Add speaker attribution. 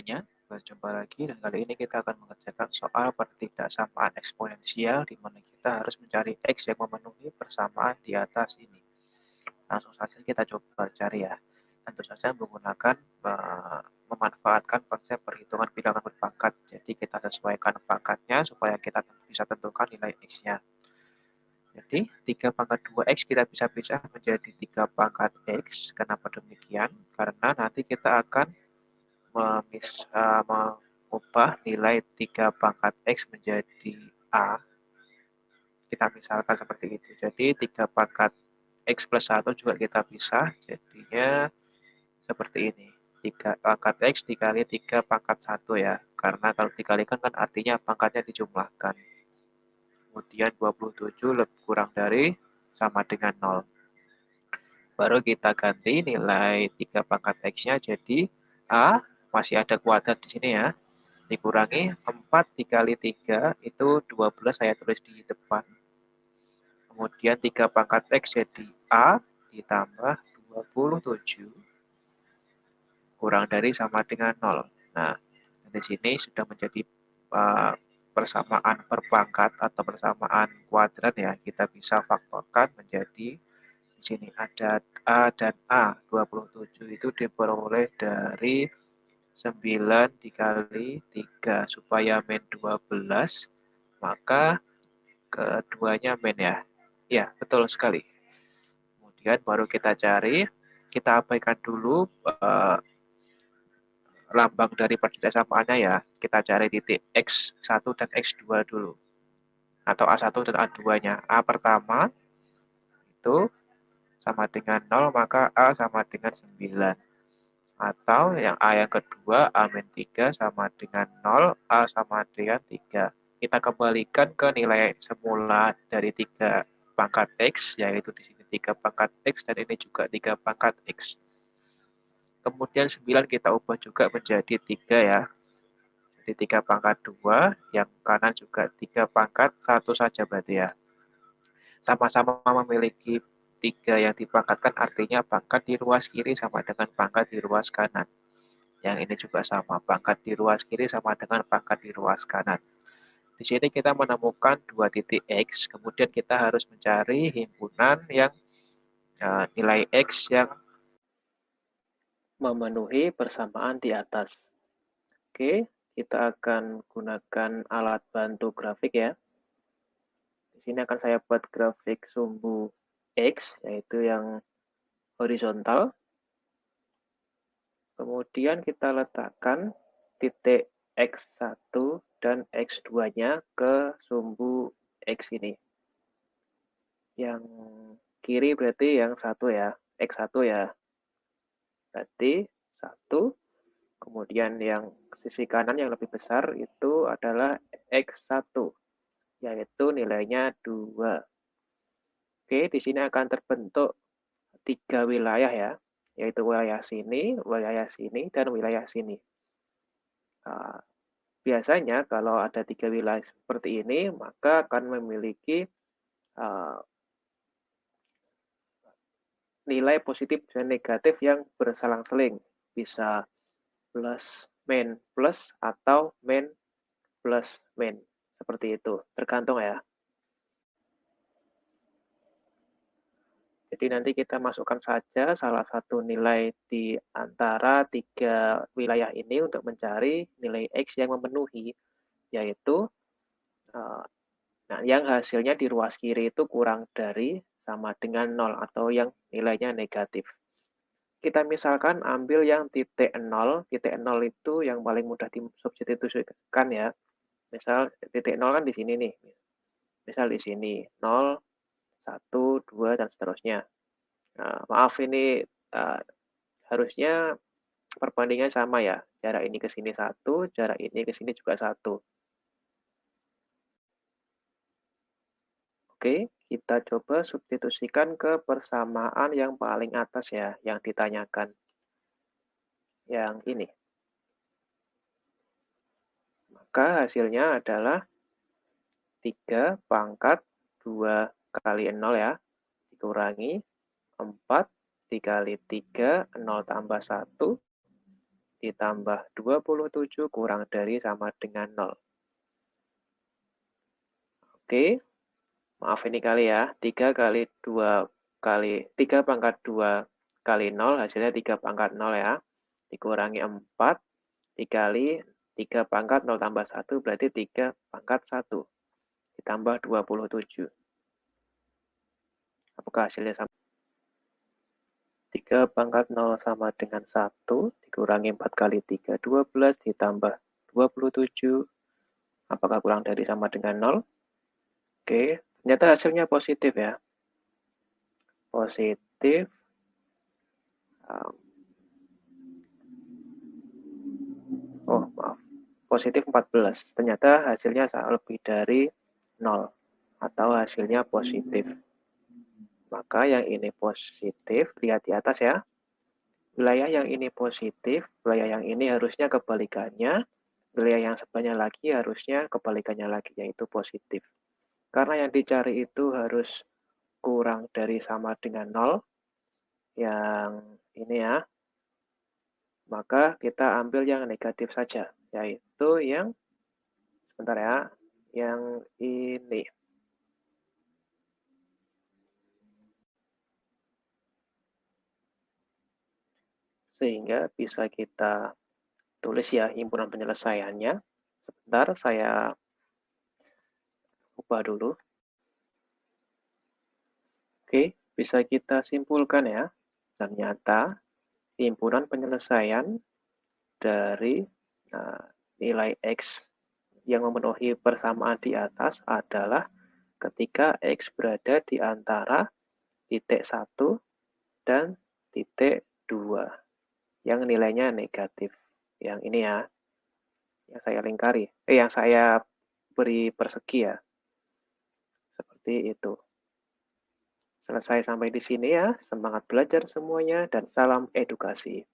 Speaker 1: semuanya, berjumpa lagi dan kali ini kita akan mengerjakan soal pertidaksamaan eksponensial di mana kita harus mencari X yang memenuhi persamaan di atas ini. Langsung saja kita coba cari ya. Tentu saja menggunakan memanfaatkan konsep perhitungan bilangan berpangkat. Jadi kita sesuaikan pangkatnya supaya kita bisa tentukan nilai X-nya. Jadi 3 pangkat 2X kita bisa pisah menjadi 3 pangkat X. Kenapa demikian? Karena nanti kita akan mengubah nilai 3 pangkat X menjadi A. Kita misalkan seperti itu. Jadi 3 pangkat X plus 1 juga kita pisah. Jadinya seperti ini. 3 pangkat X dikali 3 pangkat 1 ya. Karena kalau dikalikan kan artinya pangkatnya dijumlahkan. Kemudian 27 lebih kurang dari sama dengan 0. Baru kita ganti nilai 3 pangkat X-nya jadi A, masih ada kuadrat di sini ya, dikurangi 4 dikali 3, itu 12 saya tulis di depan. Kemudian 3 pangkat X jadi A, ditambah 27, kurang dari sama dengan 0. Nah, di sini sudah menjadi persamaan perpangkat atau persamaan kuadrat ya, kita bisa faktorkan menjadi di sini ada A dan A. 27 itu diperoleh dari 9 dikali 3 supaya min 12, maka keduanya min ya. Ya, betul sekali. Kemudian baru kita cari, kita abaikan dulu lambang dari pertidaksamaannya ya. Kita cari titik X1 dan X2 dulu. Atau A1 dan A2-nya. A pertama itu sama dengan 0, maka A sama dengan 9. Atau yang A yang kedua, A-3 sama dengan 0, A sama dengan 3. Kita kembalikan ke nilai semula dari 3 pangkat X, yaitu di sini 3 pangkat X, dan ini juga 3 pangkat X. Kemudian 9 kita ubah juga menjadi 3 ya. Jadi 3 pangkat 2, yang kanan juga 3 pangkat 1 saja berarti ya. Sama-sama memiliki 3 yang dipangkatkan, artinya pangkat di ruas kiri sama dengan pangkat di ruas kanan. Yang ini juga sama, pangkat di ruas kiri sama dengan pangkat di ruas kanan. Di sini kita menemukan 2 titik X, kemudian kita harus mencari himpunan yang nilai X yang memenuhi persamaan di atas. Oke, kita akan gunakan alat bantu grafik ya. Di sini akan saya buat grafik sumbu X, yaitu yang horizontal. Kemudian kita letakkan titik X1 dan X2-nya ke sumbu X ini. Yang kiri berarti yang 1 ya, X1 ya. Berarti 1. Kemudian yang sisi kanan yang lebih besar itu adalah X1, yaitu nilainya 2. Oke, di sini akan terbentuk 3 wilayah ya, yaitu wilayah sini, dan wilayah sini. Biasanya kalau ada 3 wilayah seperti ini, maka akan memiliki nilai positif dan negatif yang berselang-seling. Bisa plus min plus atau min plus min. Seperti itu, tergantung ya. Jadi nanti kita masukkan saja salah satu nilai di antara 3 wilayah ini untuk mencari nilai X yang memenuhi, yaitu yang hasilnya di ruas kiri itu kurang dari sama dengan 0 atau yang nilainya negatif. Kita misalkan ambil yang titik 0 itu yang paling mudah disubstitusikan ya. Misal titik 0 kan di sini nih. Misal di sini 0, 1, 2, dan seterusnya. Nah, maaf ini harusnya perbandingan sama ya. Jarak ini ke sini 1, jarak ini ke sini juga 1. Oke, kita coba substitusikan ke persamaan yang paling atas ya, yang ditanyakan. Yang ini. Maka hasilnya adalah 3 pangkat 2 kali 0 ya, dikurangi 4 dikali 3, 0 tambah 1, ditambah 27 kurang dari sama dengan 0. Oke, maaf ini kali ya. 3 kali 2 kali 3 pangkat 2 kali 0 hasilnya 3 pangkat 0 ya. Dikurangi 4 dikali 3 pangkat 0 tambah 1 berarti 3 pangkat 1 ditambah 27. Apakah hasilnya sama? 3 pangkat 0 sama dengan 1 dikurangi 4 kali 3, 12 ditambah 27. Apakah kurang dari sama dengan 0? Oke, ternyata hasilnya positif ya. Positif. Oh, maaf. Positif 14. Ternyata hasilnya lebih dari 0. Atau hasilnya positif. Maka yang ini positif, lihat di atas ya. Wilayah yang ini positif, wilayah yang ini harusnya kebalikannya. Wilayah yang sebelahnya lagi harusnya kebalikannya lagi, yaitu positif. Karena yang dicari itu harus kurang dari sama dengan 0, yang ini ya, maka kita ambil yang negatif saja, yaitu yang, sebentar ya, yang ini. Sehingga bisa kita tulis ya himpunan penyelesaiannya. Sebentar, saya ubah dulu. Oke, bisa kita simpulkan ya. Ternyata himpunan penyelesaian dari nilai X yang memenuhi persamaan di atas adalah ketika X berada di antara titik 1 dan titik 2 yang nilainya negatif. Yang ini ya, yang saya lingkari. Yang saya beri persegi ya. Seperti itu. Selesai sampai di sini ya. Semangat belajar semuanya dan salam edukasi.